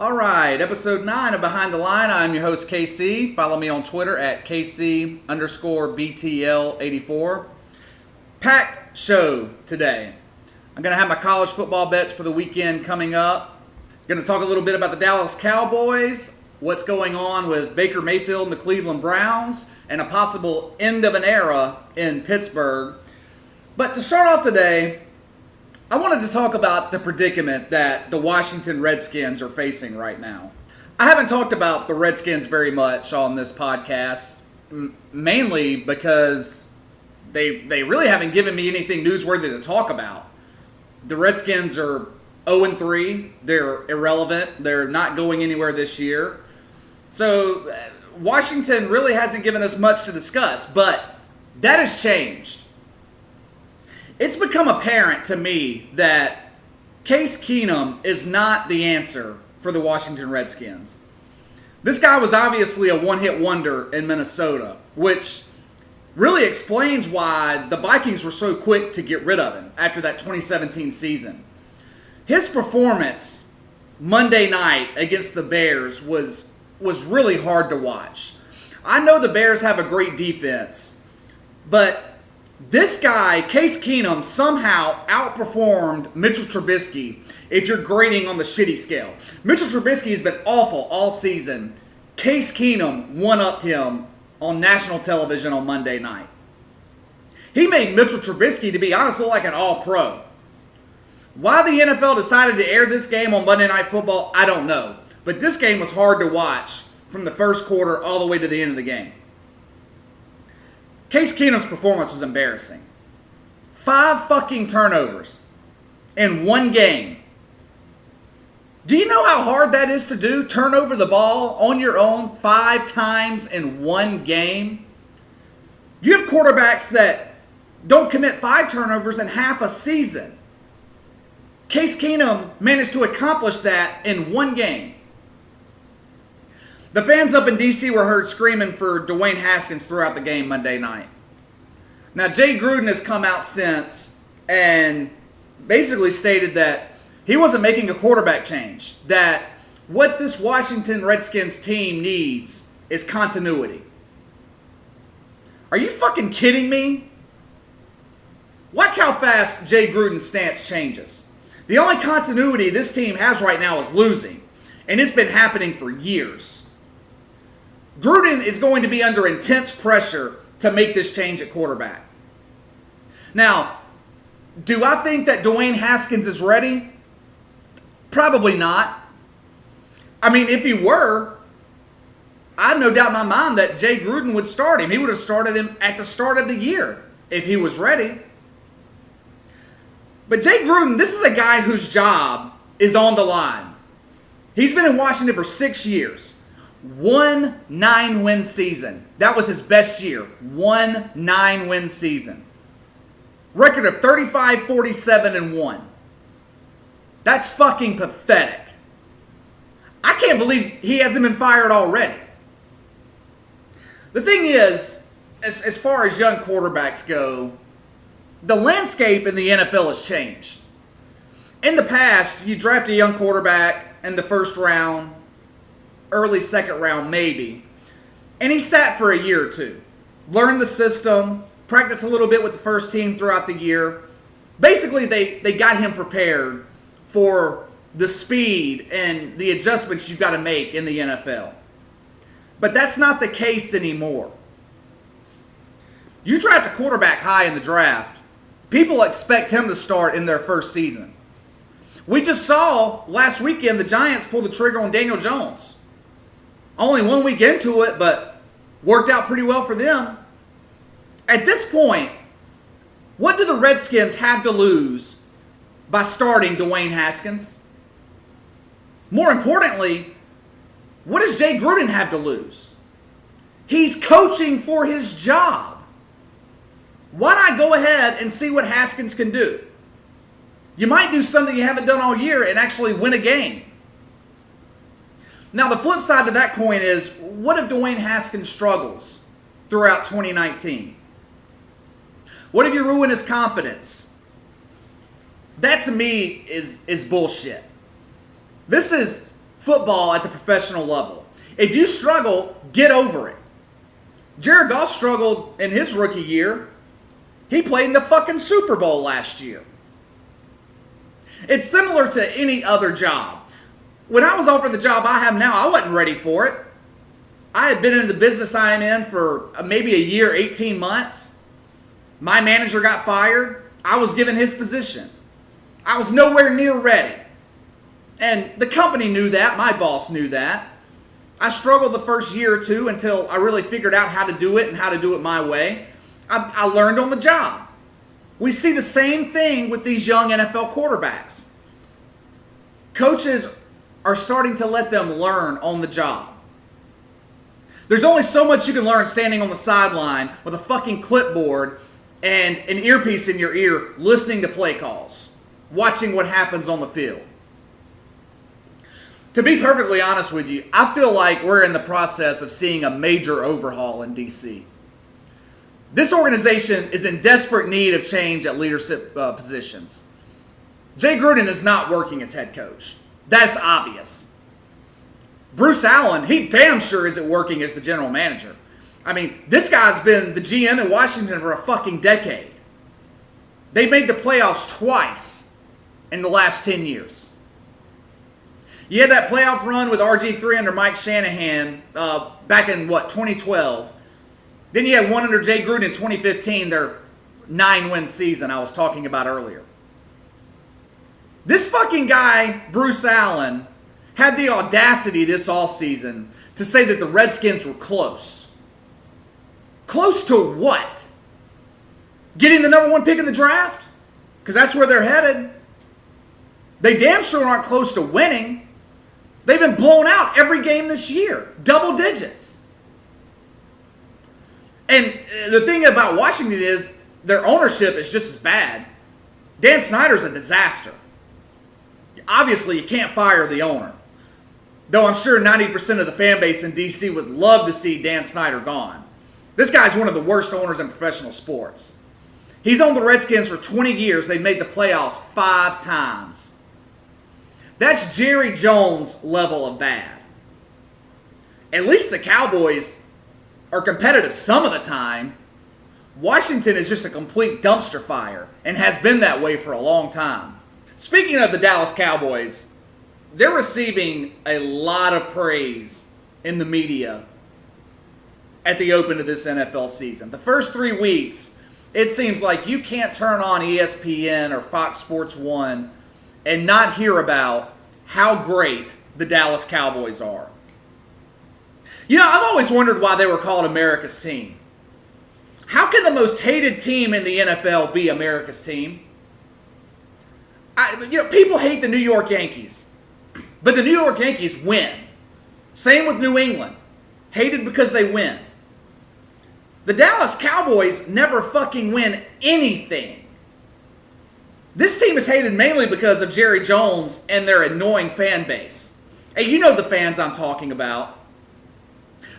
All right, episode 9 of Behind the Line. I'm your host, KC. Follow me on Twitter at KC_BTL84. Packed show today. I'm going to have my college football bets for the weekend coming up. Going to talk a little bit about the Dallas Cowboys, what's going on with Baker Mayfield and the Cleveland Browns, and a possible end of an era in Pittsburgh. But to start off today, I wanted to talk about the predicament that the Washington Redskins are facing right now. I haven't talked about the Redskins very much on this podcast, mainly because they really haven't given me anything newsworthy to talk about. The Redskins are 0-3. They're irrelevant. They're not going anywhere this year. So Washington really hasn't given us much to discuss, but that has changed. It's become apparent to me that Case Keenum is not the answer for the Washington Redskins. This guy was obviously a one-hit wonder in Minnesota, which really explains why the Vikings were so quick to get rid of him after that 2017 season. His performance Monday night against the Bears was really hard to watch. I know the Bears have a great defense, but this guy, Case Keenum, somehow outperformed Mitchell Trubisky if you're grading on the shitty scale. Mitchell Trubisky has been awful all season. Case Keenum one-upped him on national television on Monday night. He made Mitchell Trubisky, to be honest, look like an all-pro. Why the NFL decided to air this game on Monday Night Football, I don't know. But this game was hard to watch from the first quarter all the way to the end of the game. Case Keenum's performance was embarrassing. 5 fucking turnovers in one game. Do you know how hard that is to do? Turn over the ball on your own 5 times in one game? You have quarterbacks that don't commit 5 turnovers in half a season. Case Keenum managed to accomplish that in one game. The fans up in D.C. were heard screaming for Dwayne Haskins throughout the game Monday night. Now, Jay Gruden has come out since and basically stated that he wasn't making a quarterback change, that what this Washington Redskins team needs is continuity. Are you fucking kidding me? Watch how fast Jay Gruden's stance changes. The only continuity this team has right now is losing, and it's been happening for years. Gruden is going to be under intense pressure to make this change at quarterback. Now, do I think that Dwayne Haskins is ready? Probably not. I mean, if he were, I have no doubt in my mind that Jay Gruden would start him. He would have started him at the start of the year if he was ready. But Jay Gruden, this is a guy whose job is on the line. He's been in Washington for 6 years. 1 9-win season. That was his best year. 1 9-win season. Record of 35-47-1. That's fucking pathetic. I can't believe he hasn't been fired already. The thing is, as far as young quarterbacks go, the landscape in the NFL has changed. In the past, you draft a young quarterback in the first round, early second round maybe, and he sat for a year or two, learned the system, practiced a little bit with the first team throughout the year. Basically, they got him prepared for the speed and the adjustments you've got to make in the NFL. But that's not the case anymore. You draft a quarterback high in the draft, people expect him to start in their first season. We just saw last weekend the Giants pull the trigger on Daniel Jones. Only 1 week into it, but worked out pretty well for them. At this point, what do the Redskins have to lose by starting Dwayne Haskins? More importantly, what does Jay Gruden have to lose? He's coaching for his job. Why not go ahead and see what Haskins can do? You might do something you haven't done all year and actually win a game. Now, the flip side to that coin is, what if Dwayne Haskins struggles throughout 2019? What if you ruin his confidence? That to me is bullshit. This is football at the professional level. If you struggle, get over it. Jared Goff struggled in his rookie year. He played in the fucking Super Bowl last year. It's similar to any other job. When I was offered the job I have now, I wasn't ready for it. I had been in the business I am in for maybe a year, 18 months. My manager got fired. I was given his position. I was nowhere near ready. And the company knew that. My boss knew that. I struggled the first year or two until I really figured out how to do it and how to do it my way. I learned on the job. We see the same thing with these young NFL quarterbacks. Coaches are starting to let them learn on the job. There's only so much you can learn standing on the sideline with a fucking clipboard and an earpiece in your ear listening to play calls, watching what happens on the field. To be perfectly honest with you, I feel like we're in the process of seeing a major overhaul in D.C. This organization is in desperate need of change at leadership positions. Jay Gruden is not working as head coach. That's obvious. Bruce Allen, he damn sure isn't working as the general manager. I mean, this guy's been the GM in Washington for a fucking decade. They made the playoffs twice in the last 10 years. You had that playoff run with RG3 under Mike Shanahan back in, 2012. Then you had one under Jay Gruden in 2015, their 9-win season I was talking about earlier. This fucking guy, Bruce Allen, had the audacity this offseason to say that the Redskins were close. Close to what? Getting the number 1 pick in the draft? Because that's where they're headed. They damn sure aren't close to winning. They've been blown out every game this year. Double digits. And the thing about Washington is their ownership is just as bad. Dan Snyder's a disaster. Obviously, you can't fire the owner. Though I'm sure 90% of the fan base in D.C. would love to see Dan Snyder gone. This guy's one of the worst owners in professional sports. He's owned the Redskins for 20 years. They've made the playoffs 5 times. That's Jerry Jones level of bad. At least the Cowboys are competitive some of the time. Washington is just a complete dumpster fire and has been that way for a long time. Speaking of the Dallas Cowboys, they're receiving a lot of praise in the media at the open of this NFL season. The first 3 weeks, it seems like you can't turn on ESPN or Fox Sports 1 and not hear about how great the Dallas Cowboys are. You know, I've always wondered why they were called America's team. How can the most hated team in the NFL be America's team? People hate the New York Yankees, but the New York Yankees win. Same with New England. Hated because they win. The Dallas Cowboys never fucking win anything. This team is hated mainly because of Jerry Jones and their annoying fan base. Hey, you know the fans I'm talking about.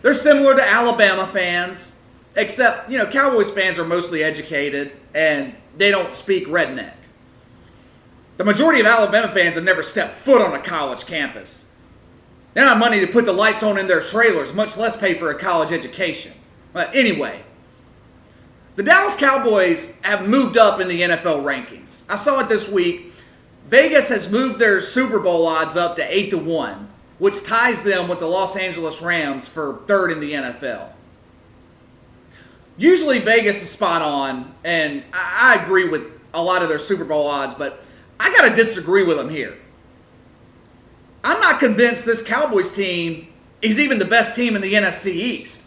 They're similar to Alabama fans, except, Cowboys fans are mostly educated and they don't speak redneck. The majority of Alabama fans have never stepped foot on a college campus. They don't have money to put the lights on in their trailers, much less pay for a college education. But anyway, the Dallas Cowboys have moved up in the NFL rankings. I saw it this week. Vegas has moved their Super Bowl odds up to 8-1, which ties them with the Los Angeles Rams for 3rd in the NFL. Usually Vegas is spot on, and I agree with a lot of their Super Bowl odds, but I got to disagree with them here. I'm not convinced this Cowboys team is even the best team in the NFC East,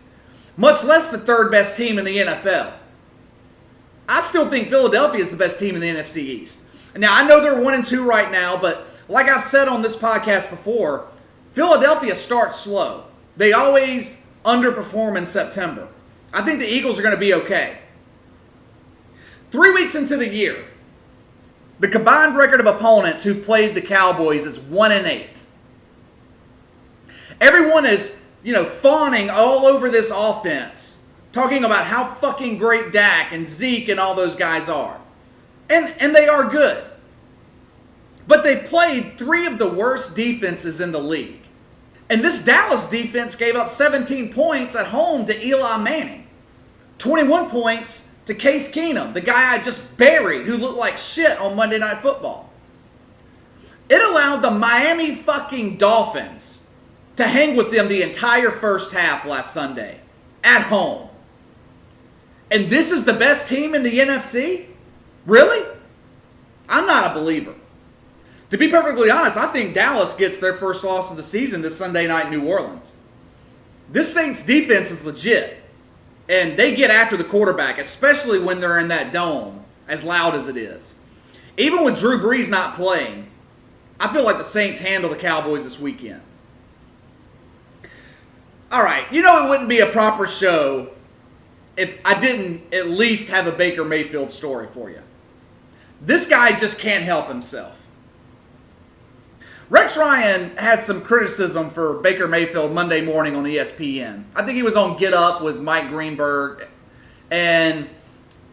much less the 3rd best team in the NFL. I still think Philadelphia is the best team in the NFC East. Now, I know they're 1-2 right now, but like I've said on this podcast before, Philadelphia starts slow. They always underperform in September. I think the Eagles are going to be okay. 3 weeks into the year, the combined record of opponents who've played the Cowboys is 1-8. Everyone is, fawning all over this offense, talking about how fucking great Dak and Zeke and all those guys are. And they are good. But they played 3 of the worst defenses in the league. And this Dallas defense gave up 17 points at home to Eli Manning. 21 points to Case Keenum, the guy I just buried who looked like shit on Monday Night Football. It allowed the Miami fucking Dolphins to hang with them the entire first half last Sunday at home. And this is the best team in the NFC? Really? I'm not a believer. To be perfectly honest, I think Dallas gets their first loss of the season this Sunday night in New Orleans. This Saints defense is legit. And they get after the quarterback, especially when they're in that dome, as loud as it is. Even with Drew Brees not playing, I feel like the Saints handle the Cowboys this weekend. All right, it wouldn't be a proper show if I didn't at least have a Baker Mayfield story for you. This guy just can't help himself. Rex Ryan had some criticism for Baker Mayfield Monday morning on ESPN. I think he was on Get Up with Mike Greenberg, and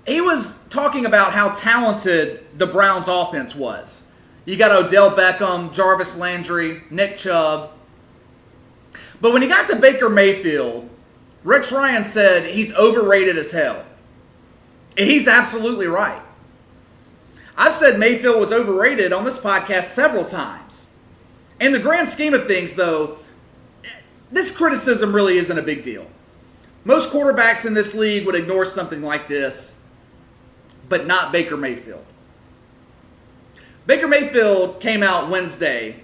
he was talking about how talented the Browns offense was. You got Odell Beckham, Jarvis Landry, Nick Chubb. But when he got to Baker Mayfield, Rex Ryan said he's overrated as hell. And he's absolutely right. I've said Mayfield was overrated on this podcast several times. In the grand scheme of things, though, this criticism really isn't a big deal. Most quarterbacks in this league would ignore something like this, but not Baker Mayfield. Baker Mayfield came out Wednesday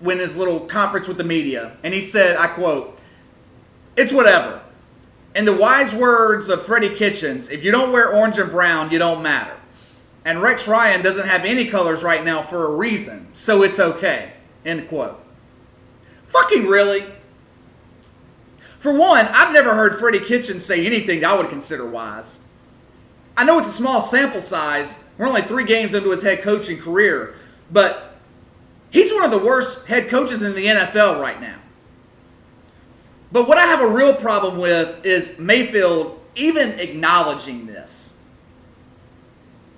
when his little conference with the media, and he said, I quote, "It's whatever. In the wise words of Freddie Kitchens, if you don't wear orange and brown, you don't matter. And Rex Ryan doesn't have any colors right now for a reason, so it's okay." End quote. Fucking really? For one, I've never heard Freddie Kitchens say anything that I would consider wise. I know it's a small sample size. We're only 3 games into his head coaching career, but he's one of the worst head coaches in the NFL right now. But what I have a real problem with is Mayfield even acknowledging this.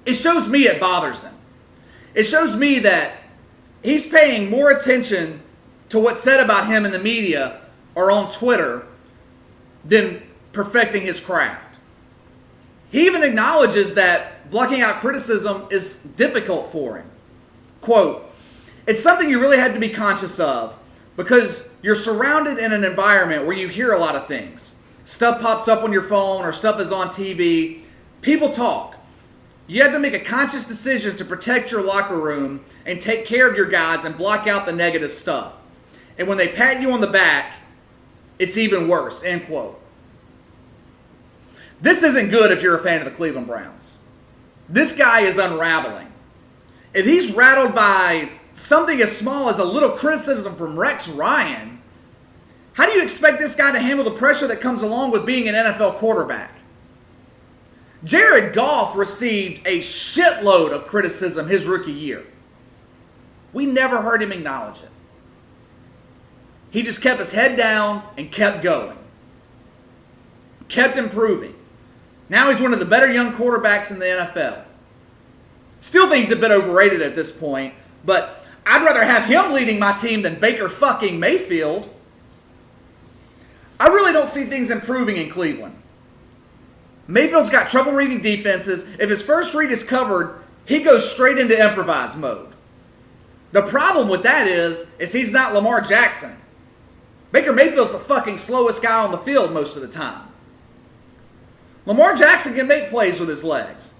It shows me it bothers him. It shows me that he's paying more attention to what's said about him in the media or on Twitter than perfecting his craft. He even acknowledges that blocking out criticism is difficult for him. Quote, "It's something you really had to be conscious of because you're surrounded in an environment where you hear a lot of things. Stuff pops up on your phone or stuff is on TV. People talk. You had to make a conscious decision to protect your locker room and take care of your guys and block out the negative stuff. And when they pat you on the back, it's even worse." End quote. This isn't good if you're a fan of the Cleveland Browns. This guy is unraveling. If he's rattled by something as small as a little criticism from Rex Ryan, how do you expect this guy to handle the pressure that comes along with being an NFL quarterback? Jared Goff received a shitload of criticism his rookie year. We never heard him acknowledge it. He just kept his head down and kept going. Kept improving. Now he's one of the better young quarterbacks in the NFL. Still think he's a bit overrated at this point, but I'd rather have him leading my team than Baker fucking Mayfield. I really don't see things improving in Cleveland. Mayfield's got trouble reading defenses. If his first read is covered, he goes straight into improvise mode. The problem with that is he's not Lamar Jackson. Baker Mayfield's the fucking slowest guy on the field most of the time. Lamar Jackson can make plays with his legs.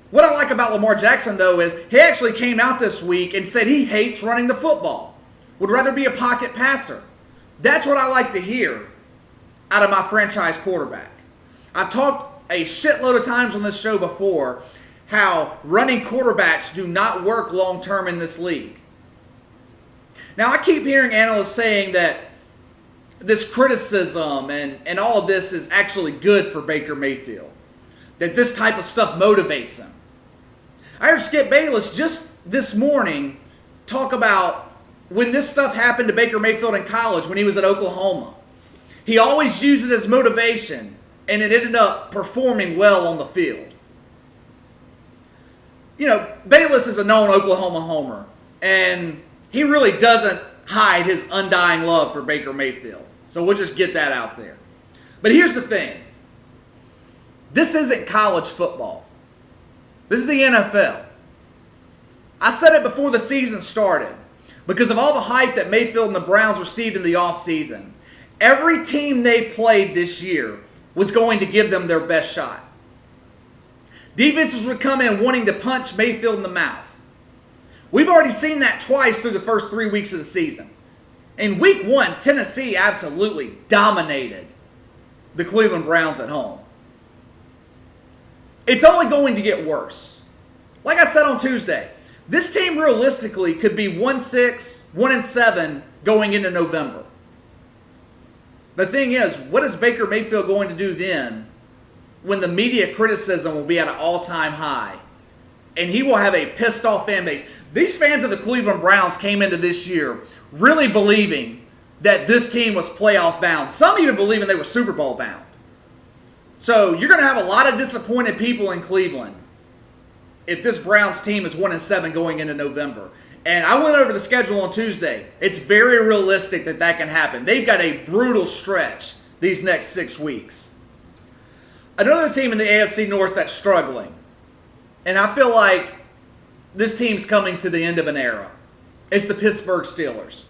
What I like about Lamar Jackson, though, is he actually came out this week and said he hates running the football. Would rather be a pocket passer. That's what I like to hear out of my franchise quarterback. I've talked a shitload of times on this show before how running quarterbacks do not work long-term in this league. Now, I keep hearing analysts saying that this criticism and all of this is actually good for Baker Mayfield. That this type of stuff motivates him. I heard Skip Bayless just this morning talk about when this stuff happened to Baker Mayfield in college when he was at Oklahoma. He always used it as motivation, and it ended up performing well on the field. You know, Bayless is a known Oklahoma homer, and he really doesn't hide his undying love for Baker Mayfield. So we'll just get that out there. But here's the thing. This isn't college football. This is the NFL. I said it before the season started. Because of all the hype that Mayfield and the Browns received in the offseason, every team they played this year was going to give them their best shot. Defenses would come in wanting to punch Mayfield in the mouth. We've already seen that twice through the first 3 weeks of the season. In week 1, Tennessee absolutely dominated the Cleveland Browns at home. It's only going to get worse. Like I said on Tuesday, this team realistically could be 1-6, 1-7 going into November. The thing is, what is Baker Mayfield going to do then when the media criticism will be at an all-time high and he will have a pissed-off fan base? These fans of the Cleveland Browns came into this year really believing that this team was playoff bound. Some even believing they were Super Bowl bound. So you're going to have a lot of disappointed people in Cleveland if this Browns team is 1-7 going into November. And I went over the schedule on Tuesday. It's very realistic that that can happen. They've got a brutal stretch these next 6 weeks. Another team in the AFC North that's struggling, and I feel like this team's coming to the end of an era, is the Pittsburgh Steelers.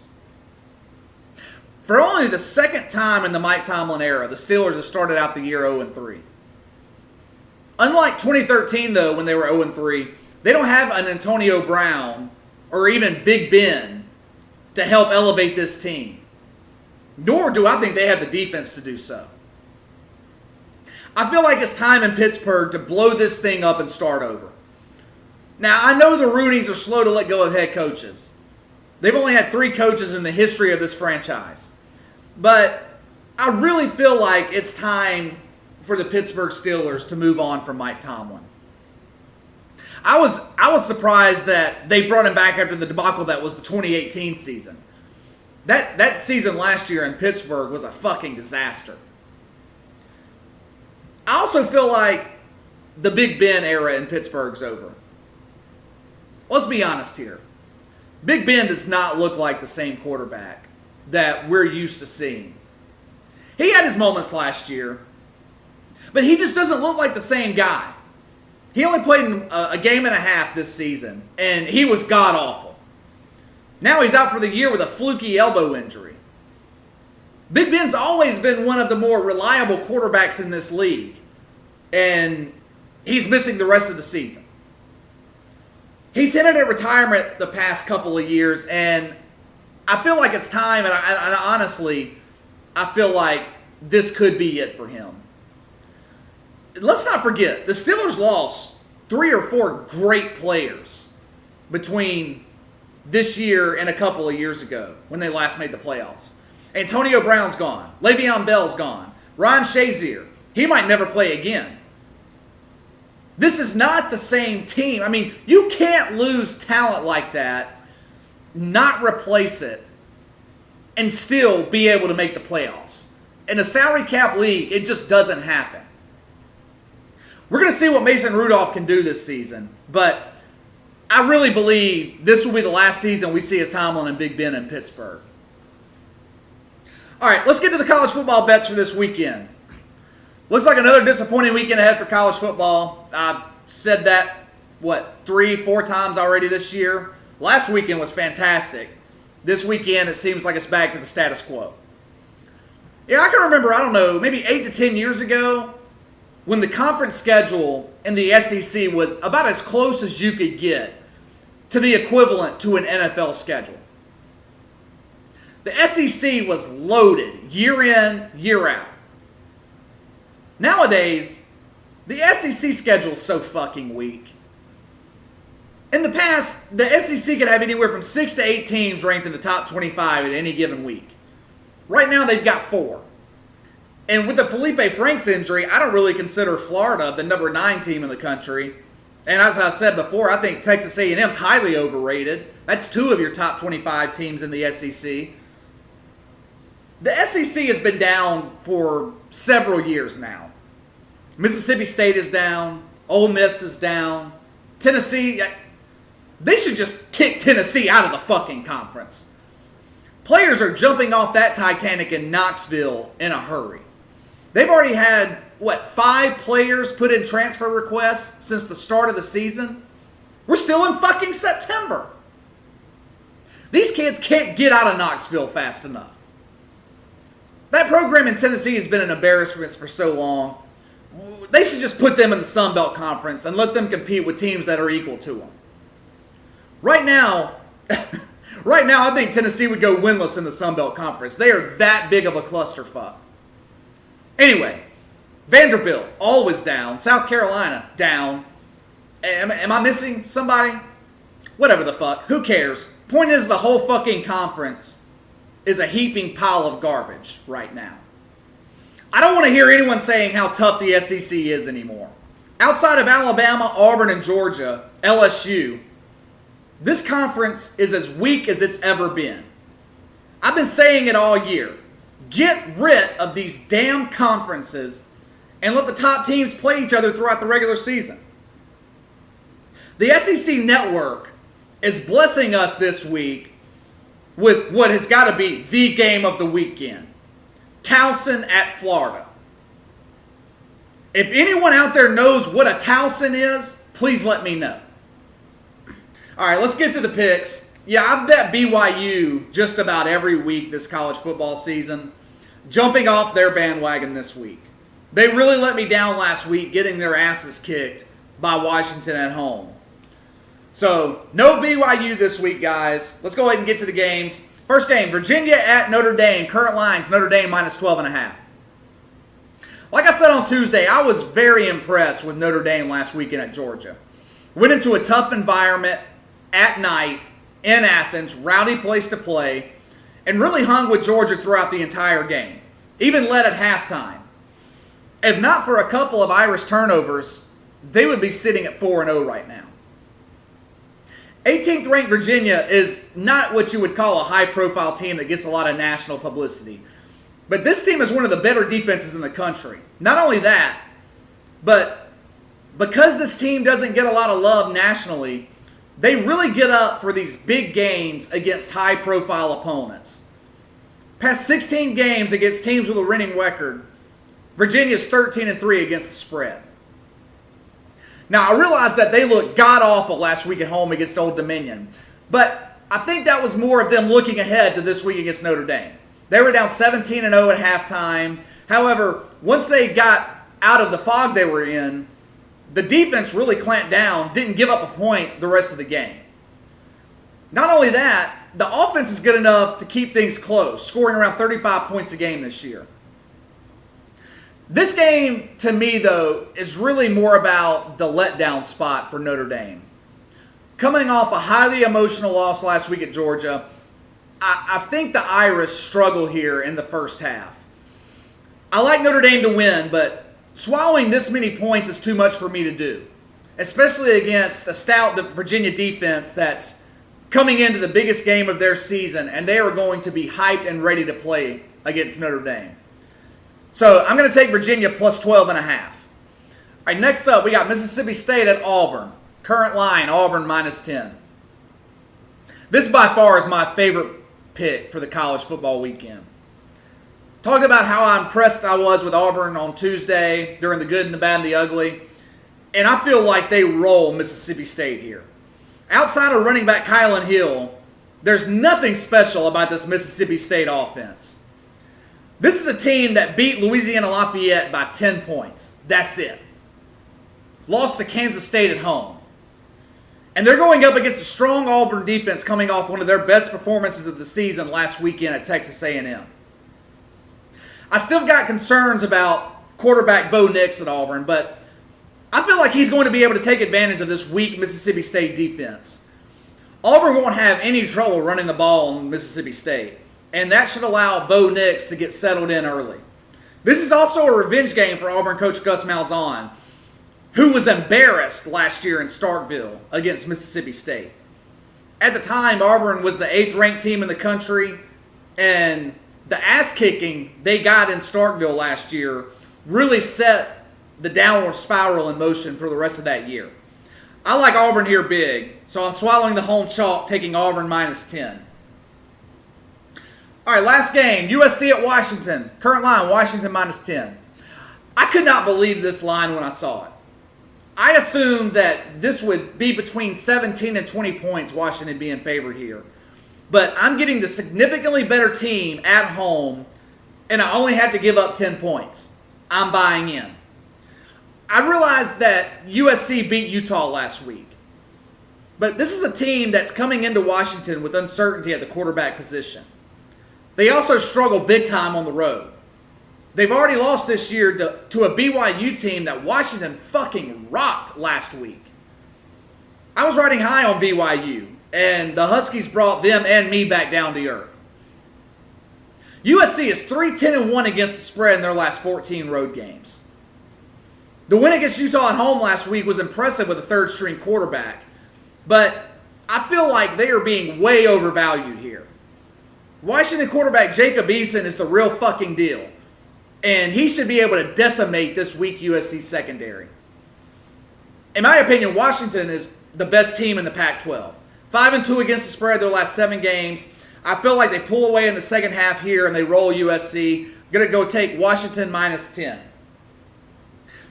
For only the second time in the Mike Tomlin era, the Steelers have started out the year 0-3. Unlike 2013, though, when they were 0-3, they don't have an Antonio Brown or even Big Ben to help elevate this team. Nor do I think they have the defense to do so. I feel like it's time in Pittsburgh to blow this thing up and start over. Now, I know the Roonies are slow to let go of head coaches. They've only had 3 coaches in the history of this franchise. But I really feel like it's time for the Pittsburgh Steelers to move on from Mike Tomlin. I was surprised that they brought him back after the debacle that was the 2018 season. That season last year in Pittsburgh was a fucking disaster. I also feel like the Big Ben era in Pittsburgh's over. Let's be honest here. Big Ben does not look like the same quarterback that we're used to seeing. He had his moments last year, but he just doesn't look like the same guy. He only played a game and a half this season, and he was god-awful. Now he's out for the year with a fluky elbow injury. Big Ben's always been one of the more reliable quarterbacks in this league, and he's missing the rest of the season. He's hinted at retirement the past couple of years, and I feel like it's time, and I honestly, I feel like this could be it for him. Let's not forget, the Steelers lost 3 or 4 great players between this year and a couple of years ago when they last made the playoffs. Antonio Brown's gone. Le'Veon Bell's gone. Ryan Shazier, he might never play again. This is not the same team. I mean, you can't lose talent like that, not replace it, and still be able to make the playoffs. In a salary cap league, it just doesn't happen. We're going to see what Mason Rudolph can do this season, but I really believe this will be the last season we see of Tomlin and Big Ben in Pittsburgh. All right, let's get to the college football bets for this weekend. Looks like another disappointing weekend ahead for college football. I've said that, 3-4 times already this year. Last weekend was fantastic. This weekend, it seems like it's back to the status quo. Yeah, I can remember, maybe 8 to 10 years ago, when the conference schedule in the SEC was about as close as you could get to the equivalent to an NFL schedule. The SEC was loaded year in, year out. Nowadays, the SEC schedule is so fucking weak. In the past, the SEC could have anywhere from 6 to 8 teams ranked in the top 25 at any given week. Right now, they've got 4. And with the Felipe Franks injury, I don't really consider Florida the number 9 team in the country. And as I said before, I think Texas A&M's highly overrated. That's 2 of your top 25 teams in the SEC. The SEC has been down for several years now. Mississippi State is down. Ole Miss is down. Tennessee, they should just kick Tennessee out of the fucking conference. Players are jumping off that Titanic in Knoxville in a hurry. They've already had, 5 players put in transfer requests since the start of the season? We're still in fucking September. These kids can't get out of Knoxville fast enough. That program in Tennessee has been an embarrassment for so long. They should just put them in the Sun Belt Conference and let them compete with teams that are equal to them. Right now, I think Tennessee would go winless in the Sun Belt Conference. They are that big of a clusterfuck. Anyway, Vanderbilt, always down. South Carolina, down. Am I missing somebody? Whatever the fuck. Who cares? Point is, the whole fucking conference is a heaping pile of garbage right now. I don't want to hear anyone saying how tough the SEC is anymore. Outside of Alabama, Auburn, and Georgia, LSU, this conference is as weak as it's ever been. I've been saying it all year. Get rid of these damn conferences and let the top teams play each other throughout the regular season. The SEC network is blessing us this week with what has got to be the game of the weekend. Towson at Florida. If anyone out there knows what a Towson is, please let me know. All right, let's get to the picks. Yeah, I've bet BYU just about every week this college football season, jumping off their bandwagon this week. They really let me down last week, getting their asses kicked by Washington at home. So, no BYU this week, guys. Let's go ahead and get to the games. First game, Virginia at Notre Dame. Current lines, Notre Dame minus 12.5. Like I said on Tuesday, I was very impressed with Notre Dame last weekend at Georgia. Went into a tough environment at night in Athens, rowdy place to play, and really hung with Georgia throughout the entire game. Even led at halftime. If not for a couple of Irish turnovers, they would be sitting at 4-0 right now. 18th ranked Virginia is not what you would call a high-profile team that gets a lot of national publicity. But this team is one of the better defenses in the country. Not only that, but because this team doesn't get a lot of love nationally, they really get up for these big games against high-profile opponents. Past 16 games against teams with a winning record, Virginia's 13-3 against the spread. Now, I realize that they looked god-awful last week at home against Old Dominion, but I think that was more of them looking ahead to this week against Notre Dame. They were down 17-0 at halftime. However, once they got out of the fog they were in, the defense really clamped down, didn't give up a point the rest of the game. Not only that, the offense is good enough to keep things close, scoring around 35 points a game this year. This game, to me, though, is really more about the letdown spot for Notre Dame. Coming off a highly emotional loss last week at Georgia, I think the Irish struggle here in the first half. I like Notre Dame to win, but swallowing this many points is too much for me to do, especially against a stout Virginia defense that's coming into the biggest game of their season, and they are going to be hyped and ready to play against Notre Dame. So I'm going to take Virginia plus 12.5. All right, next up, we got Mississippi State at Auburn. Current line, Auburn minus 10. This by far is my favorite pick for the college football weekend. Talked about how impressed I was with Auburn on Tuesday during the good and the bad and the ugly. And I feel like they roll Mississippi State here. Outside of running back Kylan Hill, there's nothing special about this Mississippi State offense. This is a team that beat Louisiana Lafayette by 10 points. That's it. Lost to Kansas State at home. And they're going up against a strong Auburn defense coming off one of their best performances of the season last weekend at Texas A&M. I still got concerns about quarterback Bo Nix at Auburn, but I feel like he's going to be able to take advantage of this weak Mississippi State defense. Auburn won't have any trouble running the ball on Mississippi State, and that should allow Bo Nix to get settled in early. This is also a revenge game for Auburn coach Gus Malzahn, who was embarrassed last year in Starkville against Mississippi State. At the time, Auburn was the 8th ranked team in the country, and the ass-kicking they got in Starkville last year really set the downward spiral in motion for the rest of that year. I like Auburn here big, so I'm swallowing the home chalk, taking Auburn minus 10. All right, last game, USC at Washington. Current line, Washington -10. I could not believe this line when I saw it. I assumed that this would be between 17 and 20 points, Washington being favored here. But I'm getting the significantly better team at home, and I only have to give up 10 points. I'm buying in. I realized that USC beat Utah last week. But this is a team that's coming into Washington with uncertainty at the quarterback position. They also struggle big time on the road. They've already lost this year to a BYU team that Washington fucking rocked last week. I was riding high on BYU, and the Huskies brought them and me back down to earth. USC is 3-10-1 against the spread in their last 14 road games. The win against Utah at home last week was impressive with a third-string quarterback, but I feel like they are being way overvalued here. Washington quarterback Jacob Eason is the real fucking deal, and he should be able to decimate this weak USC secondary. In my opinion, Washington is the best team in the Pac-12. 5-2 against the spread their last 7 games. I feel like they pull away in the second half here and they roll USC. Going to go take Washington -10.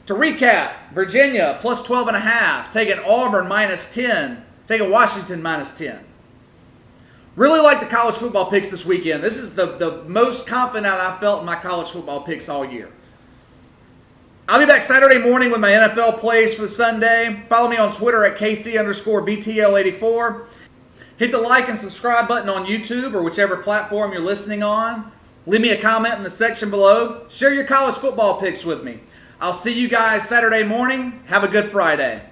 To recap, Virginia plus 12.5, taking Auburn -10, taking Washington -10. Really like the college football picks this weekend. This is the most confident I've felt in my college football picks all year. I'll be back Saturday morning with my NFL plays for the Sunday. Follow me on Twitter at KC_BTL84. Hit the like and subscribe button on YouTube or whichever platform you're listening on. Leave me a comment in the section below. Share your college football picks with me. I'll see you guys Saturday morning. Have a good Friday.